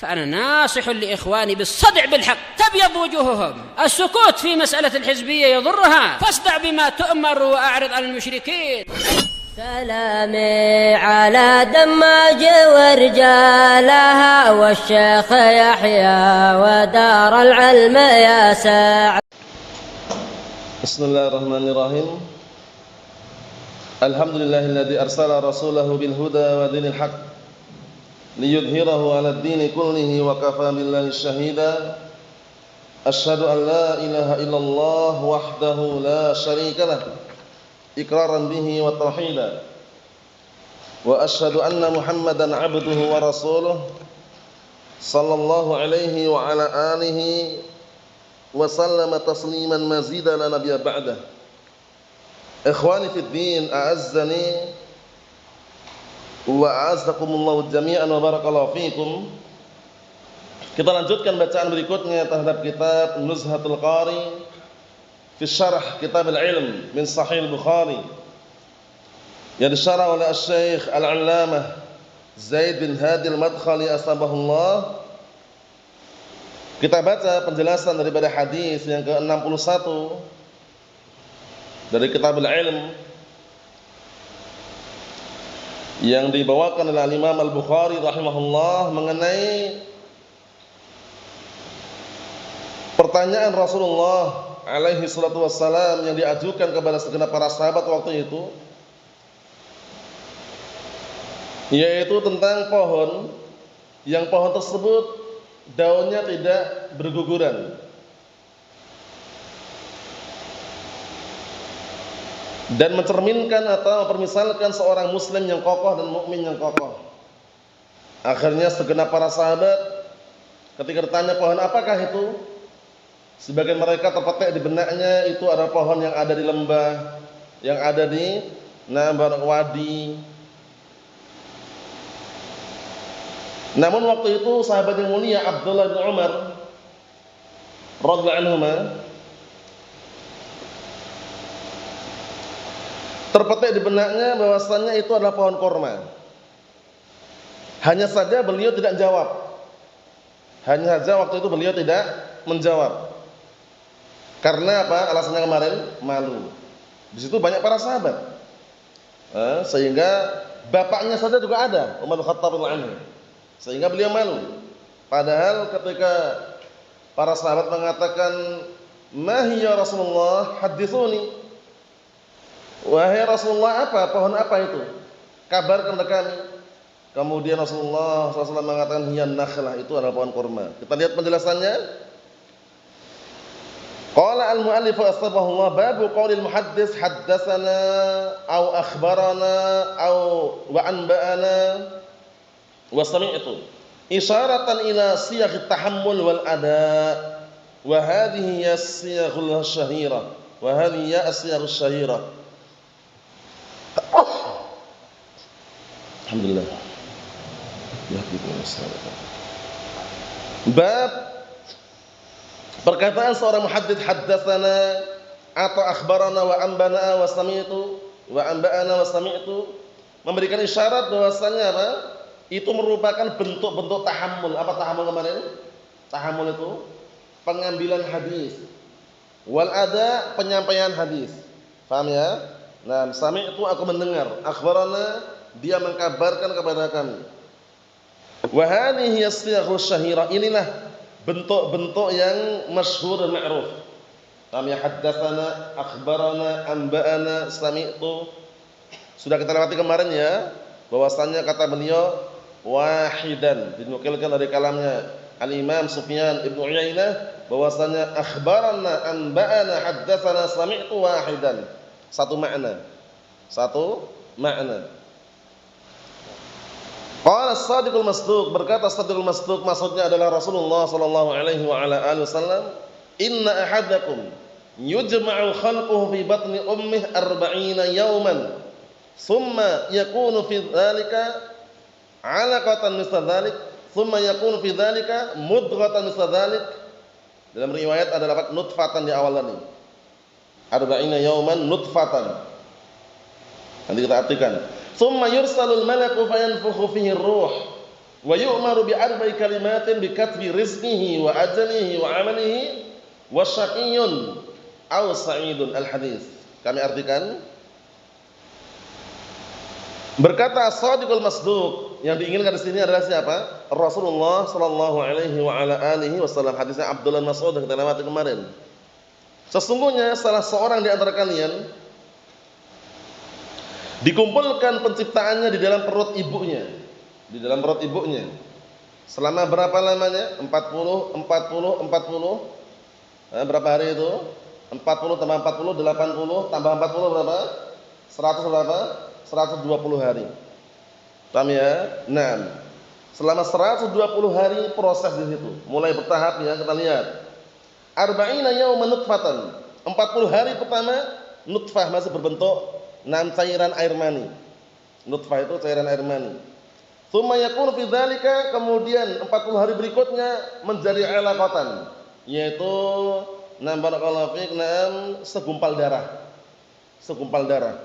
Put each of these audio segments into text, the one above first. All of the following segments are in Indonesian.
فأنا ناصح لإخواني بالصدع بالحق تبيض وجوههم. السكوت في مسألة الحزبية يضرها، فاصدع بما تؤمر وأعرض عن المشركين. سلامي على دماج ورجالها والشيخ يحيى ودار العلم يا سعد. بسم الله الرحمن الرحيم. الحمد لله الذي أرسل رسوله بالهدى ودين الحق ليظهره على الدين كله وكفى بالله شهيدا. أشهد أن لا إله إلا الله وحده لا شريك له إقرارا به وتوحيدا، وأشهد أن محمدا عبده ورسوله صلى الله عليه وعلى آله وسلم تسليما مزيدا لا نبي بعده. إخواني في الدين أعزني wa'azzakumullahu jami'an wa barakallahu fikum. Kita lanjutkan bacaan berikutnya terhadap kitab Nuzhatul Qari fi syarah kitab al-ilm min Sahih al-Bukhari yang disyarah oleh Syekh Al-Allamah Zaid bin Hadi al-Madkhali asbahullah. Kita baca penjelasan daripada hadis yang ke-61 dari kitab al-ilm yang dibawakan oleh Imam Al-Bukhari rahimahullah mengenai pertanyaan Rasulullah alaihi salatu wassalam yang diajukan kepada segenap para sahabat waktu itu, yaitu tentang pohon yang pohon tersebut daunnya tidak berguguran dan mencerminkan atau mempermisalkan seorang muslim yang kokoh dan mukmin yang kokoh. Akhirnya segenap para sahabat ketika ditanya pohon apakah itu, sebagian mereka terpetik di benaknya itu adalah pohon yang ada di lembah, yang ada di wadi. Namun waktu itu sahabat yang mulia Abdullah bin Umar radhiyallahu anhuma terpetik di benaknya bahwasannya itu adalah pohon korma. Hanya saja beliau tidak jawab. Hanya saja waktu itu beliau tidak menjawab. Karena apa? Alasannya kemarin malu. Di situ banyak para sahabat. Sehingga bapaknya saja juga ada, Umar bin Khattab radhiyallahu anhu. Sehingga beliau malu. Padahal ketika para sahabat mengatakan, "Ma hiya Rasulullah? Haditsuni." Wahai Rasulullah, apa pohon apa itu? Kabarkan kepada kami. Kemudian Rasulullah SAW mengatakan hiya nakhlah, itu adalah pohon kurma. Kita lihat penjelasannya. Qala al-mu'allif asbahullah babu qaulil muhaddits haddatsana au akhbarana au wa anba'ana wa sami'tu isyaratan ila siyagh tahammul wal ada wa hadhihi hiya as-siyaghul syahira wa hadhihi hiya as-siyaghus syahira. Alhamdulillah. Bab perkataan seorang muhaddits haddatsana atau akhbarana wa anbana wa sami'tu wa anba'ana wa sami'tu memberikan isyarat bahwasanya apa? Itu merupakan bentuk-bentuk tahammul. Apa tahammul kemarin? Tahammul itu pengambilan hadis. Wal ada penyampaian hadis. Paham ya? Nah, sami'tu aku mendengar, akhbarana dia mengkabarkan kepada kami. Wa hadhihi as-siyaghus syahira, inilah bentuk-bentuk yang masyhur dan ma'ruf. Kami haddatsana, akhbarana, anba'ana, sami'tu. Sudah kita lewati kemarin ya, bahwasannya kata beliau wahidan, dinukilkan dari kalamnya Al-Imam Sufyan Ibn Uyainah bahwasannya akhbarana, anba'ana, haddatsana, sami'tu wahidan. Satu makna. Satu makna. Qala as-sadiqul masduq, berkata as-sadiqul masduq maksudnya adalah Rasulullah sallallahu alaihi wa ala alihi wasallam, "Inna ahadakum yujma'u khalquhu fi batni ummihi 40 yawman, thumma yakunu fi dzalika 'alaqatan misla dzalik, thumma yakunu fi dzalika mudghatan misla dzalik." Dalam riwayat ada lafaz nutfatan di awal tadi. 40 yawman nutfatan. Nanti kita artikan. Tsumma yursalul malaku fayanfukhu fihi ruh Wa yu'maru bi arba'i kalimatin bi katbi rizqihi wa ajalihi wa amalihi wa syaqiyyun aw sa'idun. Al-hadis. Kami artikan, berkata as-shadiqul masduq, yang diinginkan di sini adalah siapa? Rasulullah sallallahu alaihi wa ala alihi wasallam. Hadisnya Abdullah bin Mas'ud yang kita lewati kemarin. Sesungguhnya salah seorang di antara kalian dikumpulkan penciptaannya di dalam perut ibunya. Di dalam perut ibunya. Selama berapa lamanya? 40. Berapa hari itu? 40 tambah 40 80 tambah 40 berapa? 100 berapa? 120 hari. Paham ya? Nah, selama 120 hari proses di situ. Mulai bertahap ya, kita lihat. Arba'ina yawman nutfatan. 40 hari pertama nutfah masih berbentuk cairan air mani. Nutfah itu cairan air mani. Tsumma yakunu fi dzalika, kemudian 40 hari berikutnya menjadi 'alaqatan, yaitu barakallahu fik, segumpal darah. Segumpal darah.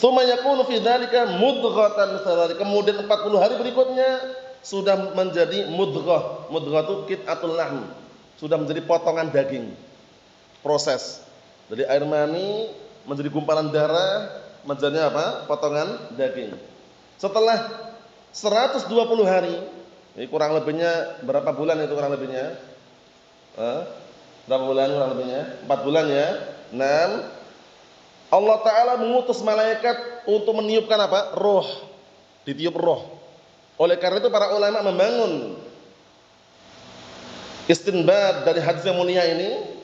Tsumma yakunu fi dzalika mudghatan misalnya. Kemudian 40 hari berikutnya sudah menjadi mudghah. Mudghah itu qit'atul lahm. Sudah menjadi potongan daging. Proses. Dari air mani menjadi gumpalan darah, menjadi apa? Potongan daging. Setelah 120 hari, ini kurang lebihnya berapa bulan itu kurang lebihnya? Berapa bulan kurang lebihnya? 4 bulan ya. 6. Allah Ta'ala mengutus malaikat untuk meniupkan apa? Roh. Ditiup roh. Oleh karena itu para ulama membangun istinbat dari hadis yang mulia ini.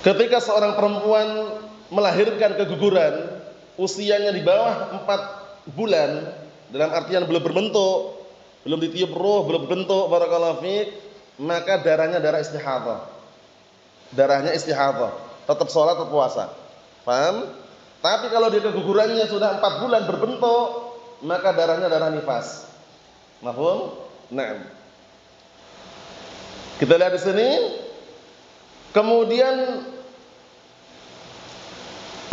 Ketika seorang perempuan melahirkan keguguran, usianya di bawah 4 bulan, dalam artian belum berbentuk, belum ditiup roh, belum berbentuk, barakallahu fiik, maka darahnya darah istihadhah. Darahnya istihadhah, tetap sholat, tetap puasa. Paham? Tapi kalau dia kegugurannya sudah 4 bulan berbentuk, maka darahnya darah nifas. Mafhum? Naam. Kita lihat di sini. Kemudian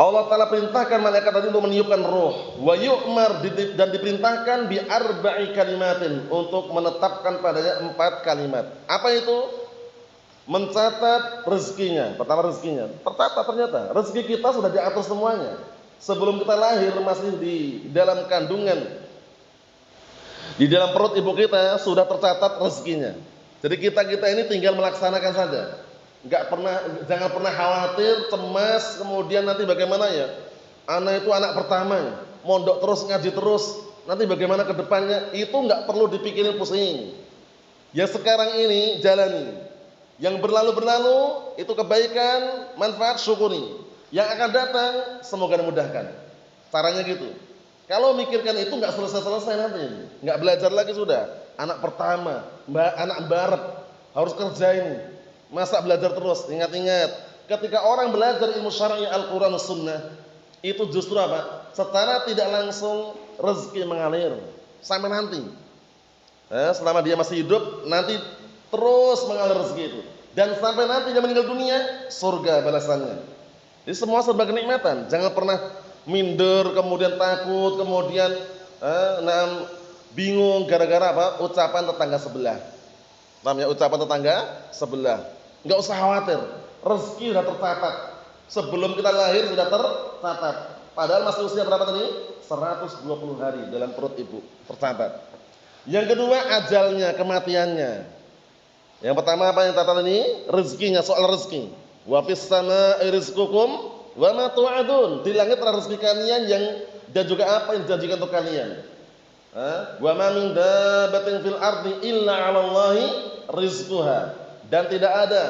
Allah Ta'ala perintahkan malaikat tadi untuk meniupkan roh. Wa yu'mar, dan diperintahkan bi arba'i kalimatin, untuk menetapkan padanya 4 kalimat. Apa itu? Mencatat rezekinya. Pertama rezekinya. Tercatat ternyata. Rezeki kita sudah diatur semuanya. Sebelum kita lahir masih di dalam kandungan. Di dalam perut ibu kita sudah tercatat rezekinya. Jadi kita ini tinggal melaksanakan saja. Jangan pernah khawatir, cemas, kemudian nanti bagaimana ya? Anak itu anak pertama, mondok terus, ngaji terus, nanti bagaimana ke depannya? Itu enggak perlu dipikirin pusing. Ya sekarang ini jalani. Yang berlalu itu kebaikan, manfaat, syukuri. Yang akan datang semoga dimudahkan. Caranya gitu. Kalau mikirkan itu enggak selesai nanti. Enggak belajar lagi sudah. Anak pertama, anak barat, harus kerjain. Masa belajar terus? Ingat-ingat, ketika orang belajar ilmu syar'i Al-Qur'an dan Sunnah, itu justru apa? Secara tidak langsung rezeki mengalir sampai nanti. Selama dia masih hidup, nanti terus mengalir rezeki itu. Dan sampai nanti dia meninggal dunia, surga balasannya. Jadi semua serba kenikmatan. Jangan pernah minder, kemudian takut, kemudian bingung gara-gara apa? Ucapan tetangga sebelah. Paham ya? Ucapan tetangga sebelah. Enggak usah khawatir, rezeki sudah tercatat. Sebelum kita lahir sudah tercatat. Padahal masih usia berapa tadi? 120 hari dalam perut ibu, tercatat. Yang kedua, ajalnya, kematiannya. Yang pertama apa yang tercatat ini? Rezekinya, soal rezeki. Wa fis samaa'i rizqukum wa ma tu'adun. Di langit ada rezeki kalian dan juga apa yang dijanjikan untuk kalian. Wa ma min dabbatin fil ardi illa 'alallahi rizquha. Dan tidak ada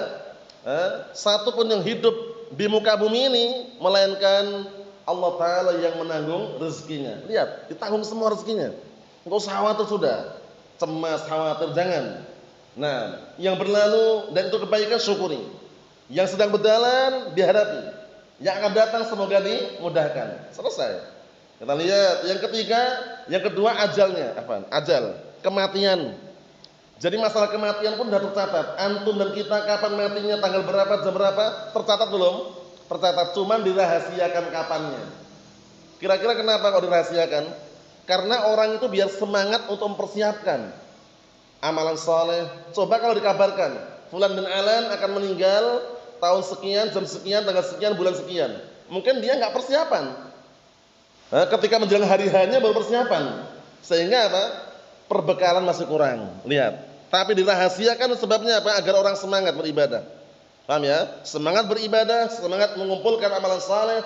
satu pun yang hidup di muka bumi ini melainkan Allah Ta'ala yang menanggung rezekinya. Lihat, ditanggung semua rezekinya. Enggak usah khawatir sudah. Cemas, khawatir, jangan. Nah, yang berlalu dan itu kebaikan syukuri. Yang sedang berjalan dihadapi. Yang akan datang semoga dimudahkan. Selesai. Kita lihat yang ketiga, yang kedua ajalnya. Ajal, kematian. Jadi masalah kematian pun sudah tercatat. Antum dan kita kapan matinya, tanggal berapa, jam berapa, tercatat belum? Tercatat, cuman dirahasiakan kapannya. Kira-kira kenapa kok dirahasiakan? Karena orang itu biar semangat untuk mempersiapkan amalan soleh. Coba kalau dikabarkan fulan bin Alan akan meninggal tahun sekian, jam sekian, tanggal sekian, bulan sekian, mungkin dia nggak persiapan. Ketika menjelang hari hanya baru persiapan, sehingga apa? Perbekalan masih kurang. Lihat. Tapi dirahasiakan sebabnya apa? Agar orang semangat beribadah. Paham ya? Semangat beribadah, semangat mengumpulkan amalan saleh,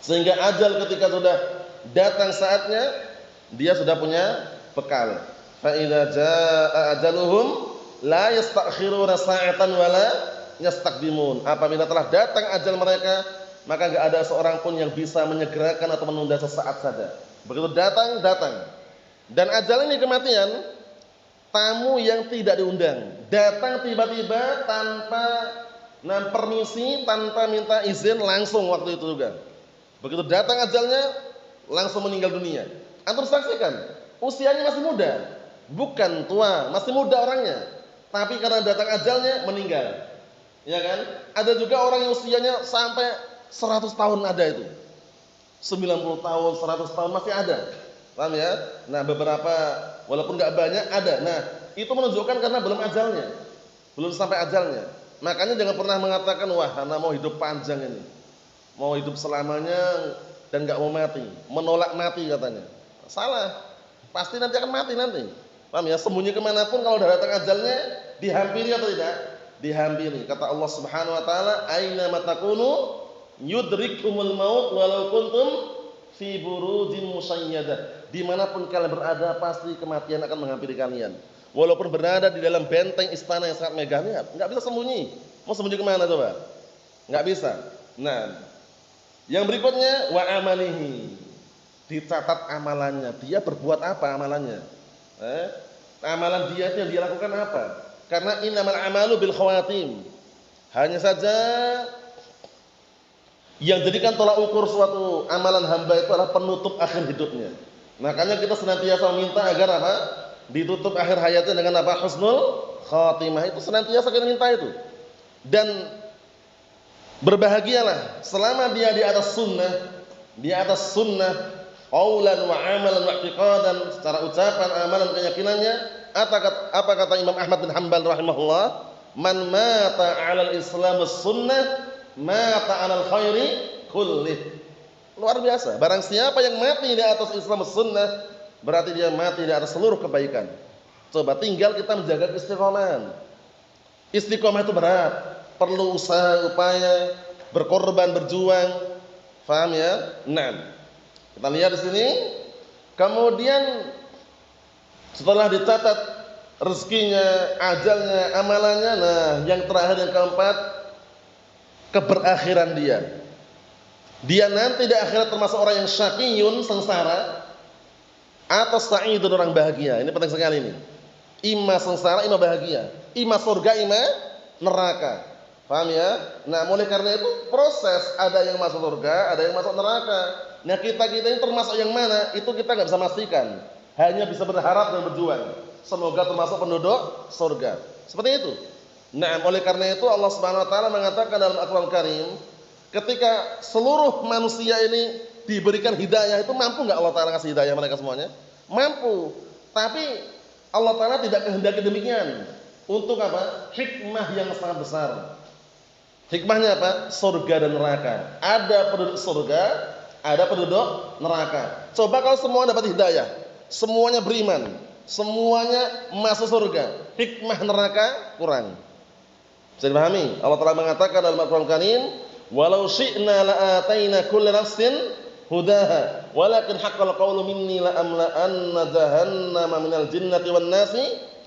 sehingga ajal ketika sudah datang saatnya, dia sudah punya bekal. Fa idza jaa ajaluhum la yastakhiruna sa'atan wala yastaqdimun. Apabila telah datang ajal mereka, maka enggak ada seorang pun yang bisa menyegerakan atau menunda sesaat saja. Begitu datang, datang. Dan ajal ini kematian, tamu yang tidak diundang, datang tiba-tiba tanpa permisi, tanpa minta izin, langsung waktu itu juga. Begitu datang ajalnya, langsung meninggal dunia. Antum saksikan, usianya masih muda, bukan tua, masih muda orangnya, tapi karena datang ajalnya meninggal. Ya kan? Ada juga orang yang usianya sampai 100 tahun ada itu, 90 tahun, 100 tahun masih ada. Paham ya? Nah, beberapa walaupun enggak banyak ada. Nah, itu menunjukkan karena belum ajalnya. Belum sampai ajalnya. Makanya jangan pernah mengatakan, "Wah, ana mau hidup panjang ini. Mau hidup selamanya dan enggak mau mati." Menolak mati katanya. Salah. Pasti nanti akan mati nanti. Paham ya? Sembunyi kemana pun kalau udah datang ajalnya, dihampiri atau tidak? Dihampiri. Kata Allah Subhanahu wa taala, "Aina matakunu yudrikumul maut walau kuntum fi burujin musayyadah." Dimanapun kalian berada, pasti kematian akan menghampiri kalian. Walaupun berada di dalam benteng istana yang sangat megah, nggak bisa sembunyi. Mau sembunyi kemana coba? Nggak bisa. Nah, yang berikutnya wa amalihi, dicatat amalannya. Dia berbuat apa amalannya? Amalan dia itu yang dia lakukan apa? Karena innamal amalu bil khawatim. Hanya saja yang jadikan tolak ukur suatu amalan hamba itu adalah penutup akhir hidupnya. Makanya kita senantiasa minta agar apa? Ditutup akhir hayatnya dengan apa? Husnul khatimah. Itu senantiasa kita minta itu. Dan berbahagialah selama dia di atas sunnah, qaulan wa amalan wa i'tiqadan, secara ucapan, amalan, keyakinannya. Apa kata Imam Ahmad bin Hanbal rahimahullah? Man mata 'alal islam was sunnah, mata 'alal khairi kullih. Luar biasa. Barang siapa yang mati di atas Islam sunnah, berarti dia mati di atas seluruh kebaikan. Coba tinggal kita menjaga istiqomah. Istiqomah itu berat, perlu usaha, upaya, berkorban, berjuang. Faham ya? Nah, kita lihat di sini. Kemudian setelah dicatat rezekinya, ajalnya, amalannya, nah yang terakhir, yang keempat, keberakhiran dia. Dia nanti di akhirat termasuk orang yang syaqiyun, sengsara, atau sa'idun, orang bahagia. Ini penting sekali ini. Ima sengsara, ima bahagia. Ima surga, ima neraka. Paham ya? Nah, mulai karena itu proses, ada yang masuk surga, ada yang masuk neraka. Nah, kita ini termasuk yang mana? Itu kita nggak bisa pastikan. Hanya bisa berharap dan berjuang. Semoga termasuk penduduk surga. Seperti itu. Nah, oleh karena itu Allah Subhanahu wa taala mengatakan dalam Al-Qur'an Karim, ketika seluruh manusia ini diberikan hidayah, itu mampu enggak Allah Ta'ala ngasih hidayah mereka semuanya? Mampu. Tapi Allah Ta'ala tidak kehendaki demikian. Untuk apa? Hikmah yang sangat besar. Hikmahnya apa? Surga dan neraka. Ada penduduk surga, ada penduduk neraka. Coba kalau semua dapat hidayah, semuanya beriman, semuanya masuk surga, hikmah neraka kurang. Bisa dipahami? Allah Ta'ala mengatakan dalam Al-Qur'an Karim, walau syi'na la'ataina kulli nafsin hudaha walakin haqqal qawlu minni la'amla'anna jahannama minal jinnati wan nasi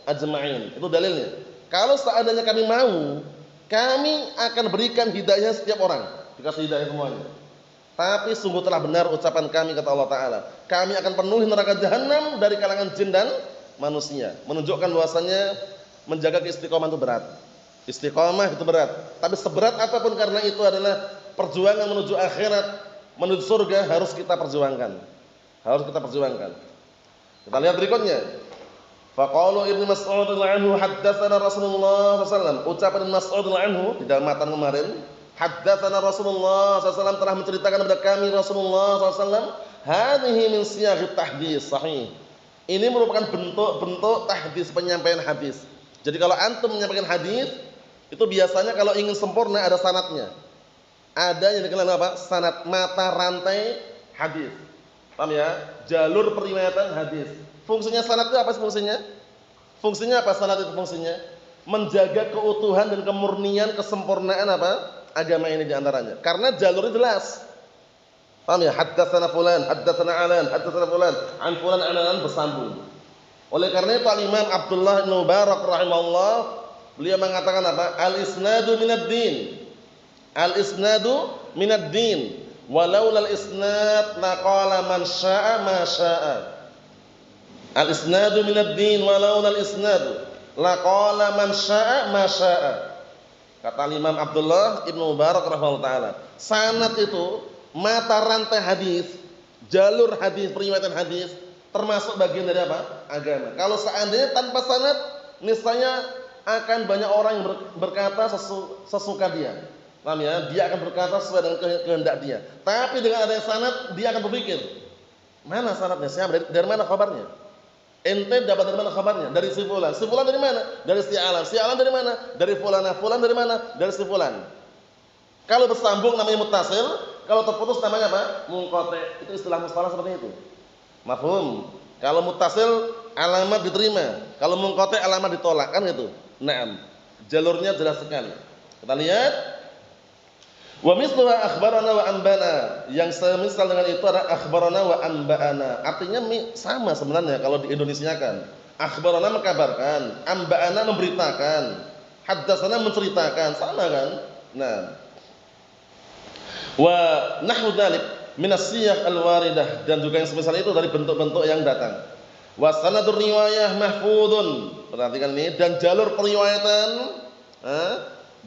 ajma'in. Itu dalilnya. Kalau seandainya kami mau, kami akan berikan hidayah setiap orang, dikasih hidayah semuanya. Tapi sungguh telah benar ucapan kami, kata Allah Ta'ala, kami akan penuhi neraka jahanam dari kalangan jin dan manusia. Menunjukkan bahwasannya menjaga keistiqomahan itu berat. Istiqomah itu berat, tapi seberat apapun karena itu adalah perjuangan menuju akhirat, menuju surga, harus kita perjuangkan. Harus kita perjuangkan. Kita lihat berikutnya. Faqalu Ibnu Mas'ud radhiyallahu anhu haddatsana Rasulullah sallallahu alaihi wasallam. Ucapan Ibnu Mas'ud radhiyallahu anhu di dalam matan kemarin, haddatsana Rasulullah sallallahu alaihi wasallam telah menceritakan kepada kami Rasulullah sallallahu alaihi wasallam hadhihi min siyaghi tahdits sahih. Ini merupakan bentuk-bentuk tahdits, penyampaian hadis. Jadi kalau antum menyampaikan hadis, itu biasanya kalau ingin sempurna ada sanadnya. Ada yang dikenal apa? Sanad, mata rantai hadis. Paham ya? Jalur periwayatan hadis. Fungsinya sanad itu apa fungsinya? Fungsinya apa sanad itu fungsinya? Menjaga keutuhan dan kemurnian, kesempurnaan apa? Agama ini diantaranya. Karena jalurnya jelas. Paham ya? Haddatsana fulan, haddatsana alan, haddatsana fulan, an fulan an bersambung. Oleh karena itu Imam Abdullah bin Mubarak rahimahullah beliau mengatakan apa? Al-isnadu minad din. Al-isnadu minad din. Walaulal isnad laqala man syaa'a ma syaa'a. Al-isnadu minad din walaulal isnad laqala man syaa'a ma syaa'a. Kata Imam Abdullah Ibnu Mubarak rahimahullah taala, sanad itu mata rantai hadis, jalur hadis, periwayatan hadis termasuk bagian dari apa? Agama. Kalau seandainya tanpa sanad, niscaya akan banyak orang yang berkata sesuka dia. Paham ya? Dia akan berkata sesuai dengan kehendak dia. Tapi dengan adanya sanad, dia akan berpikir, mana sanadnya? Siapa? Dari mana kabarnya? Ente dapat dari mana kabarnya? Dari si fulan. Si fulan dari mana? Dari si alan. Si alan dari mana? Dari fulanah. Fulan dari mana? Dari si fulan. Kalau bersambung namanya muttasil, kalau terputus namanya apa? Munqati'. Itu istilah mustalah seperti itu. Mafhum? Kalau muttasil alamat diterima, kalau munqati' alamat ditolak, kan gitu. Naam. Jalurnya jelas sekali. Kita lihat. Wa misluha akhbarana wa anbana. Yang semisal dengan itu adalah akhbarana wa anba'ana. Artinya sama sebenarnya kalau diindonesiakan. Akhbarana mengkabarkan, anba'ana memberitakan, haddatsana menceritakan, sama kan? Nah. Wa nahwu dzalik min as-siyaq al-waridah, dan juga yang semisal itu dari bentuk-bentuk yang datang. Wa sanadur riwayah mahfudun. Perhatikan ini, dan jalur periwayatan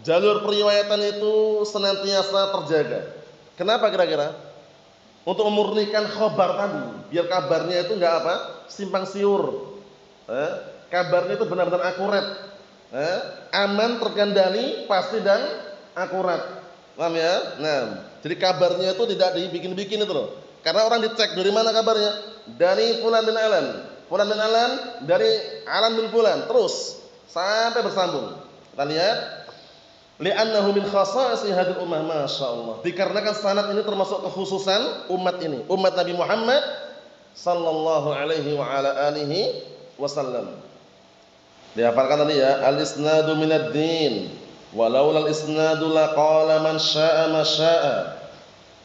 jalur periwayatan itu senantiasa terjaga. Kenapa kira-kira? Untuk memurnikan khabar tadi, biar kabarnya itu enggak apa? Simpang siur. Kabarnya itu benar-benar akurat. Aman, terkendali, pasti dan akurat. Paham ya? Nah, jadi kabarnya itu tidak dibikin-bikin itu loh. Karena orang dicek dari mana kabarnya? Dari fulan bin alan. Fulan bin alan dari alan bin fulan, terus sampai bersambung. Kita lihat. Li'annahu min khasa'isi hadhihi ummah, masyaallah. Dikarenakan sanad ini termasuk kekhususan umat ini, umat Nabi Muhammad sallallahu alaihi wa ala alihi wasallam. Dihafalkan tadi ya, al-isnadu minad din, walaula al-isnadu laqala man syaa'a ma syaa'a.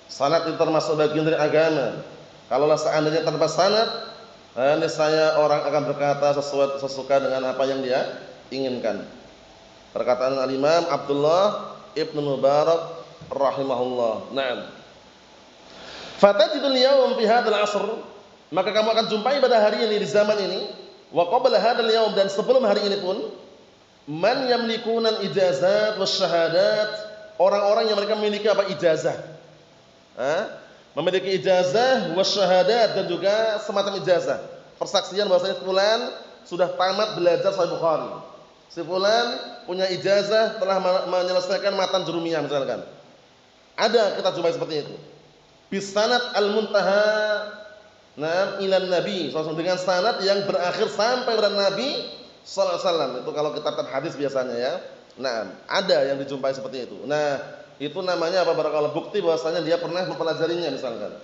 Sanad itu termasuk bagian dari agama. Kalaulah seandainya tanpa sanad, niscaya orang akan berkata sesuka dengan apa yang dia inginkan. Perkataan al-Imam Abdullah Ibnu Mubarak rahimahullah. Naam. Fatajidul yawm fi hadzal 'asr, maka kamu akan jumpai pada hari ini, di zaman ini, wa qabla hadzal yawm, dan sebelum hari ini pun, man yamlikuna al-ijazat wasyahadat, orang-orang yang mereka memiliki apa? Ijazah. Memiliki ijazah wasyahadat, dan juga semacam ijazah, persaksian bahwasanya fulan sudah tamat belajar Sahih Bukhari. Si fulan punya ijazah, telah menyelesaikan matan jurumiyah misalkan. Ada, kita jumpai seperti itu. Bisanad al-muntaha ilan nabi, dengan sanad yang berakhir sampai kepada Nabi sallallahu alaihi wasallam. Itu kalau kitab hadis biasanya ya. Nah, ada yang dijumpai seperti itu. Nah, itu namanya apa? Barakallahu, bukti bahwasanya dia pernah mempelajarinya misalkan.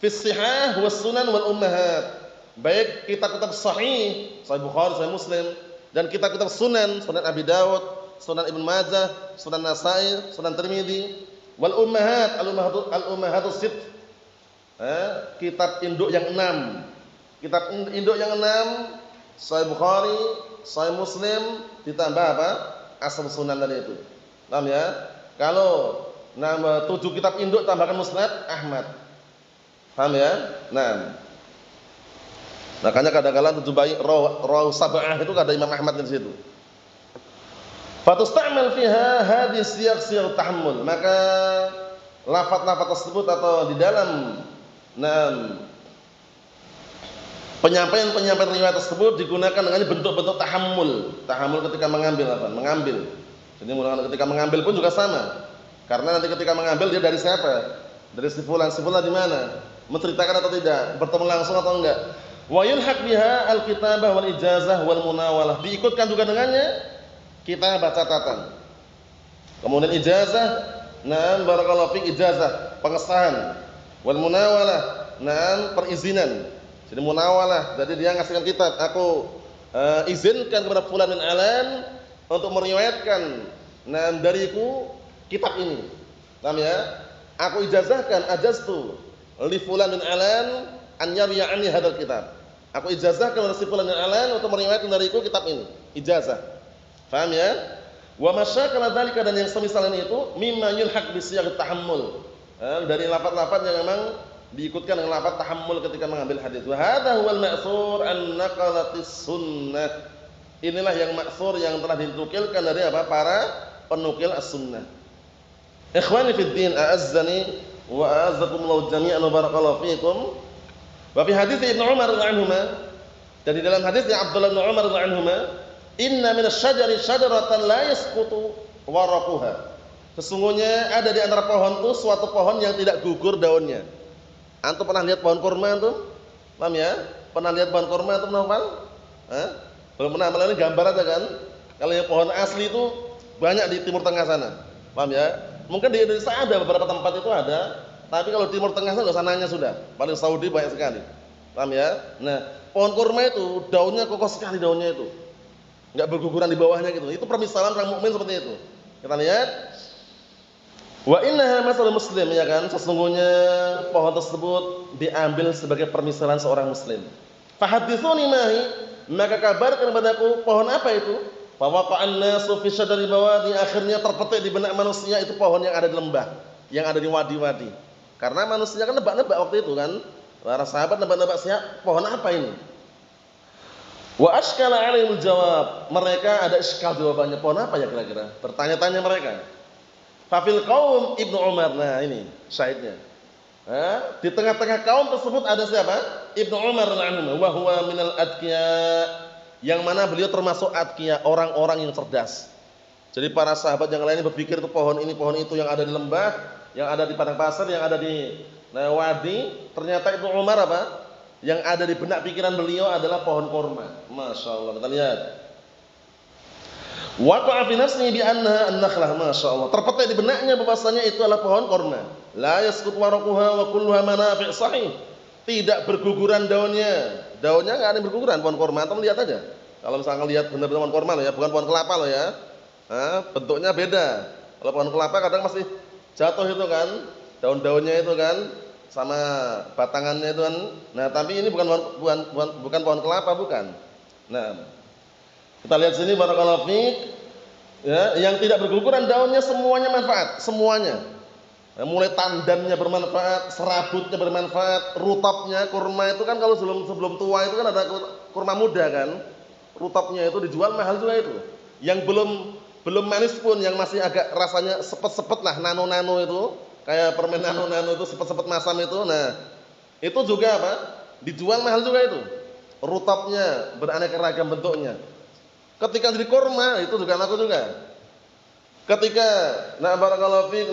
Fis sihah was sunan wal ummahat. Baik kitab-kitab sahih, Sahih Bukhari, Sahih Muslim, dan kitab-kitab sunan, Sunan Abi Dawud, Sunan Ibnu Majah, Sunan Nasa'i, Sunan Tirmidzi, wal ummahat, al-ummahatus sitt. Kitab induk yang 6. Kitab induk yang 6, Sahih Bukhari, Sahih Muslim, ditambah apa? Asal sunan tadi itu. Paham ya? Kalau nama 7 kitab induk tambahkan Musnad Ahmad. Paham ya? Nah, makanya kadang-kadang terjumpai rawi sab'ah itu ada Imam Ahmad di situ. Fatusta'mal fiha hadhihi siyaq tahammul. Maka lafaz-lafaz tersebut atau di dalam penyampaian riwayat tersebut digunakan dengan bentuk-bentuk tahammul. Tahammul ketika mengambil apa? Mengambil. Jadi ketika mengambil pun juga sama. Karena nanti ketika mengambil dia dari siapa? Dari si fulan di mana? menceritakan atau tidak, bertemu langsung atau enggak. Wa yulhaq biha al-kitabah wal ijazah wal munawalah. Diikutkan juga dengannya kitabah catatan. Kemudian ijazah, na'am barakallahu fik, ijazah, pengesahan. Wal munawalah, na'am perizinan. Jadi munawalah, jadi dia ngasihkan kitab, aku izinkan kepada fulan bin alan untuk meriwayatkan dariku kitab ini. Paham ya? Aku ijazahkan, ajaztu li fulan bin alan an yarwi anni hadzal kitab. Aku ijazahkan kepada si fulan bin alan untuk meriwayatkan dariku kitab ini. Ijazah. Paham ya? Wa masyakala dzalika, dan yang semisal ini itu mimma yulhaq bi siyagh tahammul. Dari lafaz-lafaz yang memang diikutkan dengan lafaz tahammul ketika mengambil hadis. Wa hadza huwal ma'tsur an naqalatis sunnah. Inilah yang ma'tsur yang telah dinukilkan dari apa? Para penukil as-sunnah. Ikhwani fid din, a'azzani wa a'azzakumullah jami'an wa barakallahu fiikum. Wa fi hadits Ibnu Umar radhiyallahu anhuma, dan di dalam hadisnya Abdullah bin Umar radhiyallahu anhuma, inna minasyajari syajaratan la yasqutu waraquha. Sesungguhnya ada di antara pohon itu suatu pohon yang tidak gugur daunnya. Antum pernah lihat pohon kurma antum? Paham ya? Pernah lihat pohon kurma antum Nafal? Belum pernah, malah ini gambar aja kan. Kalau yang pohon asli itu banyak di Timur Tengah sana. Paham ya? Mungkin di Indonesia ada beberapa tempat itu ada, tapi kalau Timur Tengah sana enggak usah nanya sudah. Paling Saudi banyak sekali. Paham ya? Nah, pohon kurma itu daunnya kokoh sekali, daunnya itu. Enggak berguguran di bawahnya gitu. Itu permisalan orang mukmin seperti itu. Kita lihat. Wa innaha masalul muslim, ya kan? Sesungguhnya pohon tersebut diambil sebagai permisalan seorang muslim. Fahaditsuni mahi, maka kabarkan kepadaku pohon apa itu? Fawaqa'an nasu fi syadari bawadi, akhirnya terpetik di benak manusia itu pohon yang ada di lembah, yang ada di wadi-wadi. Karena manusia kan nebak-nebak waktu itu kan. Para sahabat nebak-nebak siap pohon apa ini? Wa ashkala 'alaihimul jawab. Mereka ada iskal jawabannya, pohon apa ya kira-kira? Bertanya-tanya mereka. Fafil qaum Ibnu Umar. Nah, ini syahidnya. Di tengah-tengah kaum tersebut ada siapa? Ibnu Umar radhiyallahu anhu, wa huwa minal adqiya, yang mana beliau termasuk adqiya, orang-orang yang cerdas. Jadi para sahabat yang lainnya berpikir itu pohon ini, pohon itu yang ada di lembah, yang ada di padang pasir, yang ada di wadi. Ternyata Ibnu Umar apa? Yang ada di benak pikiran beliau adalah pohon kurma. Masya Allah, kita lihat. Waqa'a fi nafsihi bi annaha an-nakhlah, masyaallah. Terpetik di benaknya bahwasanya itu adalah pohon kurma. La yasqut waraquha wa kulluha manafi' sahih. Tidak berguguran daunnya. Daunnya enggak ada yang berguguran pohon kurma. Antum lihat aja. Kalau misalkan lihat benar-benar pohon kurma loh ya, bukan pohon kelapa loh ya. Bentuknya beda. Kalau pohon kelapa kadang masih jatuh itu kan, daun-daunnya itu kan sama batangannya itu kan. Nah, tapi ini bukan pohon kelapa, bukan. Nah, kita lihat sini barakallahu fiik, ya, yang tidak berguguran daunnya semuanya manfaat, semuanya. Ya, mulai tandannya bermanfaat, serabutnya bermanfaat, rutapnya, kurma itu kan kalau sebelum tua itu kan ada kurma muda kan. Rutapnya itu dijual mahal juga itu. Yang belum manis pun, yang masih agak rasanya sepet-sepet lah, nano-nano itu, kayak permen nano-nano itu, sepet-sepet masam itu. Nah, itu juga apa? Dijual mahal juga itu. Rutapnya beraneka ragam bentuknya. Ketika jadi kurma itu juga laku juga. Ketika barakallahu fiik,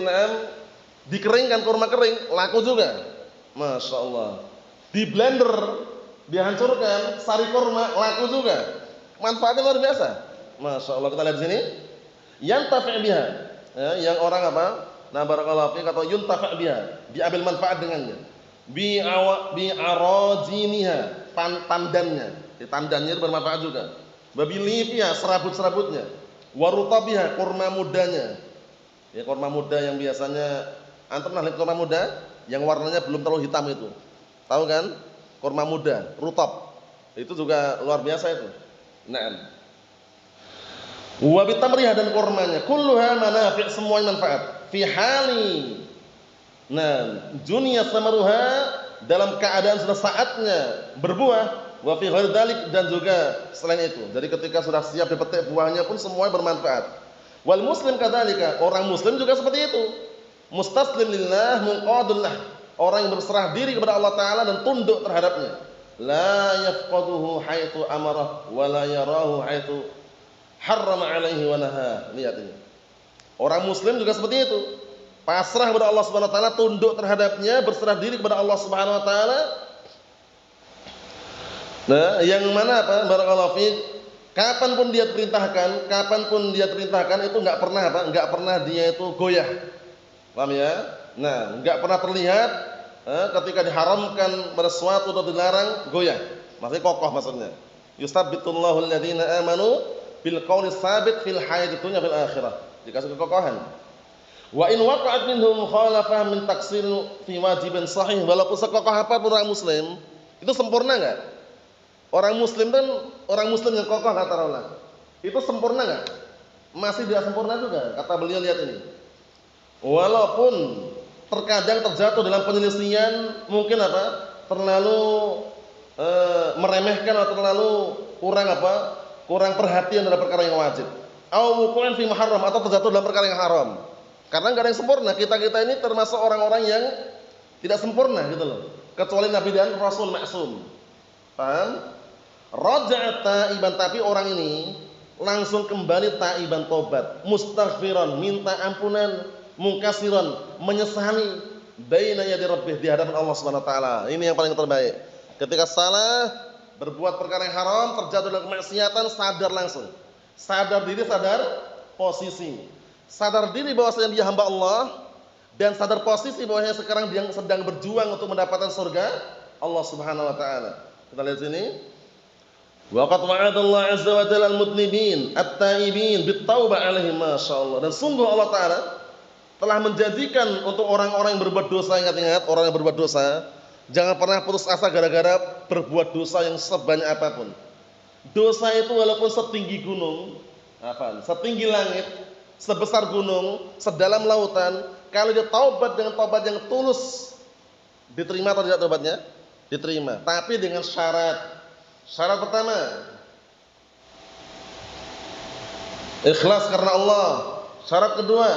dikeringkan kurma kering, laku juga. Masya Allah. Di blender, dihancurkan sari kurma, laku juga. Manfaatnya luar biasa. Masya Allah, kita lihat di sini. Yantafi' biha, ya, yang orang apa? Barakallahu fiik, atau yuntafi' biha, diambil manfaat dengannya. Bi arajiniha, tandannya. Di tandannya itu bermanfaat juga. Babilifnya, serabut-serabutnya. Warutabiha, kurma mudanya. Ya, kurma muda yang biasanya antum pernah lihat kurma muda yang warnanya belum terlalu hitam itu. Tahu kan? Kurma muda, rutab. Itu juga luar biasa itu. Naam. Wa bitamriha, dan kurmanya, kulluha manafi', semuanya manfaat. Fi hali. Nah, dunya samaruha, dalam keadaan sudah saatnya berbuah. Wa fi ghairi dzalik, dan juga selain itu. Jadi ketika sudah siap dipetik buahnya pun semuanya bermanfaat. Wal muslim kadzalika, orang muslim juga seperti itu. Mustaslim lillah munqadun lah, orang yang berserah diri kepada Allah taala dan tunduk terhadapnya. La yafqaduhu haitsu amarah wa la yarahu haitsu harrama alaihi wa naha. Lihat ini. Orang muslim juga seperti itu. pasrah kepada Allah Subhanahu wa taala, tunduk terhadapnya, berserah diri kepada Allah Subhanahu wa taala. Nah, yang mana apa? Barakallahu fiik, kapanpun dia perintahkan itu enggak pernah apa? Enggak pernah dia itu goyah. Paham ya? Nah, enggak pernah terlihat ketika diharamkan sesuatu atau dilarang goyah. Maksudnya kokoh maksudnya. Yusabbitullahu alladziina aamanu bil qawli tsabit fil hayatid dunya fil akhirah. Dikasih kekokohan. Wa in waqa'at minhum mukhalafah min taqsir fi wajibin sahih, walaupun sekokoh apapun orang muslim, itu sempurna enggak? Orang muslim yang kokoh kata Allah, itu sempurna enggak? Masih tidak sempurna juga, kata beliau. Lihat ini. Walaupun terkadang terjatuh dalam penyelisihan, mungkin apa? Terlalu meremehkan atau terlalu kurang perhatian dalam perkara yang wajib. Au wuqu'in fi muharram, atau terjatuh dalam perkara yang haram. Karena enggak ada yang sempurna. Kita ini termasuk orang-orang yang tidak sempurna gitu loh. Kecuali Nabi dan Rasul maksum. Paham? Raja'a ta'iban, tapi orang ini langsung kembali ta'iban, tobat, mustaghfiran, minta ampunan, mungkasiran, menyesali baina yadi rabbih, di hadapan Allah Subhanahu wa taala. Ini yang paling terbaik. Ketika salah, berbuat perkara yang haram, terjatuh dalam kemaksiatan, sadar langsung. Sadar diri, sadar posisi. Sadar diri bahwasanya dia hamba Allah, dan sadar posisi bahwasanya sekarang dia sedang berjuang untuk mendapatkan surga Allah Subhanahu wa taala. Kita lihat sini. Wa qad wa'adallahu 'azza wa jalla al-mudnibin at-taibin bit-taubah 'alaihim, masyaallah. Dan sungguh Allah taala telah menjanjikan untuk orang-orang yang berbuat dosa, ingat-ingat, orang yang berbuat dosa, jangan pernah putus asa gara-gara berbuat dosa yang sebanyak apapun. Dosa itu walaupun setinggi gunung, setinggi langit, sebesar gunung, sedalam lautan, kalau dia taubat dengan taubat yang tulus, diterima atau tidak taubatnya? Diterima, tapi dengan syarat. Syarat pertama, ikhlas karena Allah. Syarat kedua,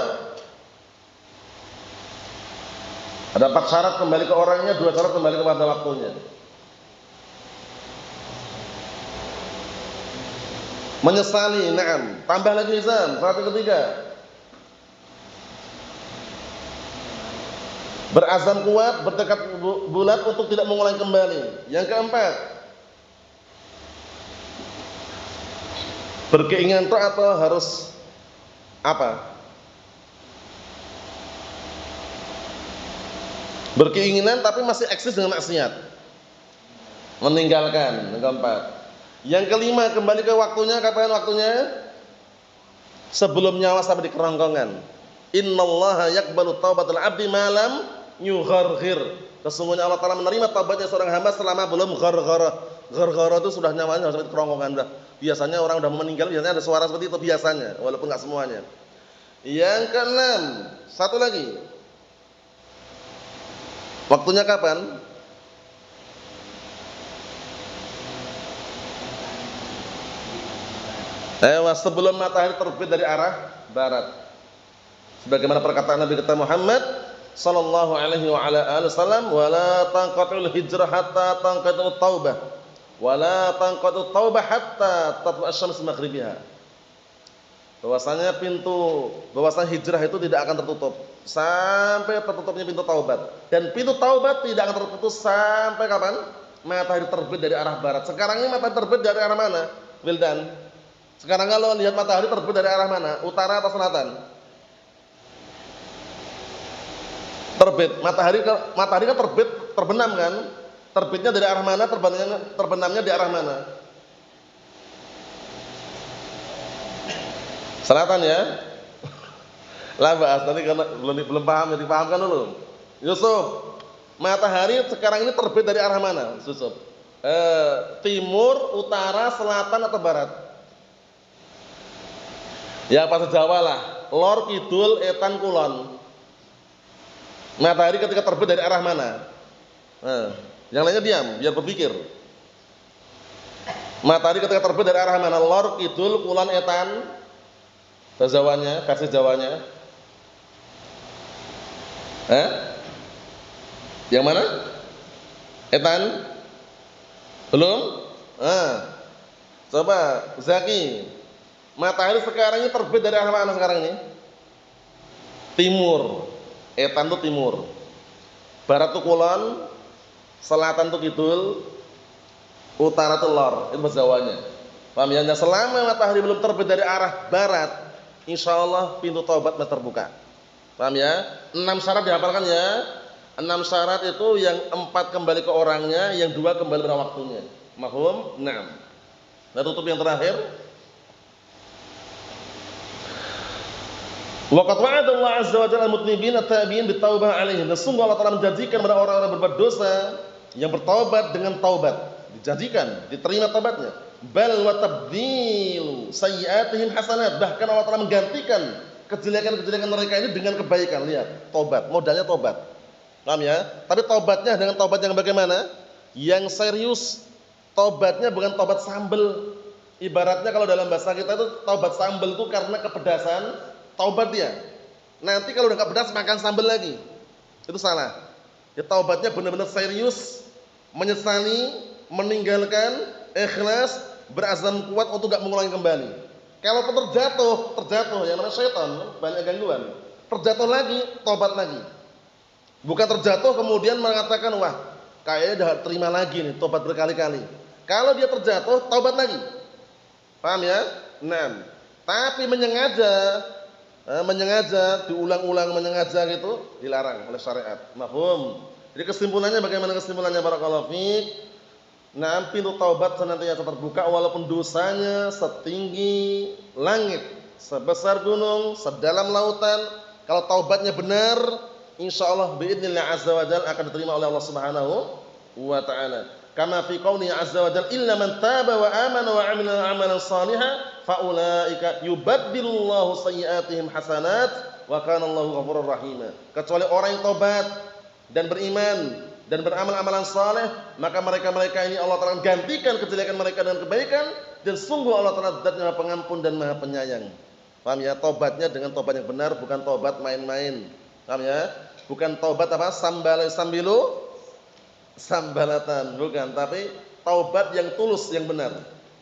ada 4 syarat kembali ke orangnya, 2 syarat kembali kepada waktunya. Menyesali, na'am. Tambah lagi Izam, syarat ketiga, berazam kuat, bertekad bulat untuk tidak mengulangi kembali. Yang keempat, berkeinginan taat atau harus apa? Berkeinginan tapi masih eksis dengan maksiat, meninggalkan. Yang keempat. Yang kelima, kembali ke waktunya. Kapan waktunya? Sebelum nyawa sampai di kerongkongan. Innallaha yaqbalu taubatal 'abdi ma lam yugharghir. Sesungguhnya Allah Ta'ala menerima taubatnya seorang hamba selama belum gharghara. Gharghara itu sudah nyawanya sampai di kerongkongan dah. Biasanya orang udah meninggal biasanya ada suara seperti itu biasanya, walaupun enggak semuanya. Yang keenam, satu lagi. Waktunya kapan? Sebelum matahari terbit dari arah barat. Sebagaimana perkataan Nabi kita Muhammad sallallahu alaihi wa ala alihi wasallam, "Wala tanqatul hijrah hatta tanqatul taubah, wala tanqatul taubah hatta tatlu asy-syams maghribiha." Bahwasanya hijrah itu tidak akan tertutup sampai tertutupnya pintu taubat, dan pintu taubat tidak akan terputus sampai kapan? Matahari terbit dari arah barat. Sekarang ini matahari terbit dari arah mana, Wildan? Sekarang kalau lihat matahari terbit dari arah mana? Utara atau selatan? Terbit. Matahari kan terbit, terbenam kan? Terbitnya dari arah mana? Terbenamnya di arah mana? Selatan ya? Lah bahas nanti karena belum paham, jadi pahamkan dulu. Yusuf, matahari sekarang ini terbit dari arah mana, Yusuf? Timur, utara, selatan atau barat? Ya bahasa Jawa lah. Lor, kidul, etan, kulon. Matahari ketika terbit dari arah mana? Yang lainnya diam, biar berpikir. Matahari ketika terbit dari arah mana? Lor, kidul, kulon, etan. Bahasa Jawanya, versi Jawanya. Yang mana? Etan? Belum? Coba Zaki. Matahari sekarang ini terbit dari arah mana sekarang ini? Timur. Etan itu timur, barat itu kulon, selatan itu kidul, utara itu lor. Itu bahasa Jawanya. Paham ya? Nah, selama matahari belum terbit dari arah barat, insyaallah pintu taubat masih terbuka. Paham ya? 6 syarat dihafalkan ya. 6 syarat itu yang 4 kembali ke orangnya, yang 2 kembali pada waktunya. Mahum? Naam. Nah, tutup yang terakhir. Waqad wa'ada Allah azza wa jalla al-mudnibin at-tabi'in bitaubah 'alaihim. Dan sungguh Allah Ta'ala menjanjikan kepada orang-orang berbuat dosa yang bertaubat dengan taubat. Dijanjikan, diterima taubatnya. Bal wa tabdilu sayyi'atihim hasanat. Bahkan Allah Ta'ala menggantikan kejelekan-kejelekan mereka ini dengan kebaikan. Lihat, taubat, modalnya taubat. Paham ya? Tapi taubatnya dengan taubat yang bagaimana? Yang serius. Taubatnya bukan taubat sambel. Ibaratnya kalau dalam bahasa kita itu taubat sambel itu karena kepedasan, taubat dia. Nanti kalau udah gak pedas makan sambel lagi. Itu salah. Ya, taubatnya benar-benar serius, menyesali, meninggalkan, ikhlas, berazam kuat untuk gak mengulangi kembali. Kalau terjatuh yang namanya syaitan, banyak gangguan. Terjatuh lagi, taubat lagi. Bukan terjatuh kemudian mengatakan, wah kayaknya udah terima lagi nih, taubat berkali-kali. Kalau dia terjatuh, taubat lagi. Paham ya? Nah, tapi menyengaja, diulang-ulang menyengaja gitu, dilarang oleh syariat. Mafhum? Jadi kesimpulannya bagaimana kesimpulannya barakallahu fiik? Nah, pintu taubat senantiasa terbuka walaupun dosanya setinggi langit, sebesar gunung, sedalam lautan. Kalau taubatnya benar, insyaallah biidznillah azza wa jalla akan diterima oleh Allah Subhanahu wa taala. Kama fi qouli azza wa jalla illa man taba wa amana wa 'amila 'amalan shalihan fa ulaika yubaddilullahu sayyi'atihim hasanat wa kana Allahu ghafurur rahim. Kecuali orang yang tobat dan beriman dan beramal amalan saleh, maka mereka-mereka ini Allah Ta'ala gantikan kejelekan mereka dengan kebaikan, dan sungguh Allah Ta'ala zat yang Maha Pengampun dan Maha Penyayang. Paham ya? Tobatnya dengan tobat yang benar, bukan tobat main-main. Paham ya? Bukan tobat apa? Sambalatan, bukan, tapi taubat yang tulus, yang benar.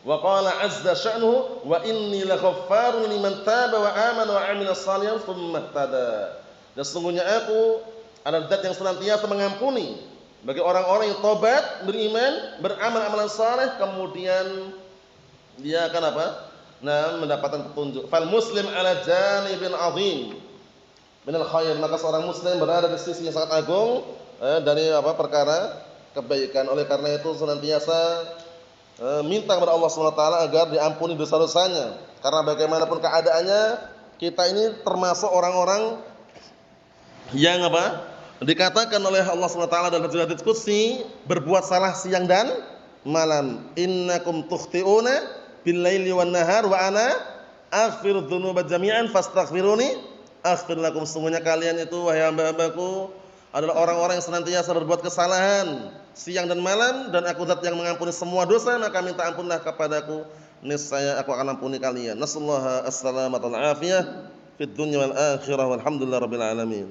Wa qala azza sya'nuhu wa inni laghaffarun liman taba wa amana wa 'amila shalihan tsumma ihtada. Dan sesungguhnya aku adalah zat yang senantiasa mengampuni bagi orang-orang yang tobat, beriman, beramal amalan saleh, kemudian dia akan apa? Nah, mendapatkan petunjuk. Fal muslim ala janibin 'azim minal khair. Maka seorang muslim berada di sisi yang sangat agung dari apa? Perkara kebaikan. Oleh karena itu senantiasa minta kepada Allah Subhanahu wa taala agar diampuni dosa-dosanya. Karena bagaimanapun keadaannya, kita ini termasuk orang-orang yang apa? Dikatakan oleh Allah Subhanahu wa taala dalam hadits qudsi, berbuat salah siang dan malam. Innakum tukhti'una bil-laili wan-nahar wa ana aghfiru dzunuba jami'an fastaghfiruni aghfir lakum. Sungguhnya kalian itu wahai hamba-hambaku adalah orang-orang yang senantiasa berbuat kesalahan siang dan malam, dan aku zat yang mengampuni semua dosa, maka minta ampunlah kepadaku, niscaya aku akan ampuni kalian. Nasallahu as-salamata wal afiyah fid dunya wal akhirah walhamdulillahirabbil alamin.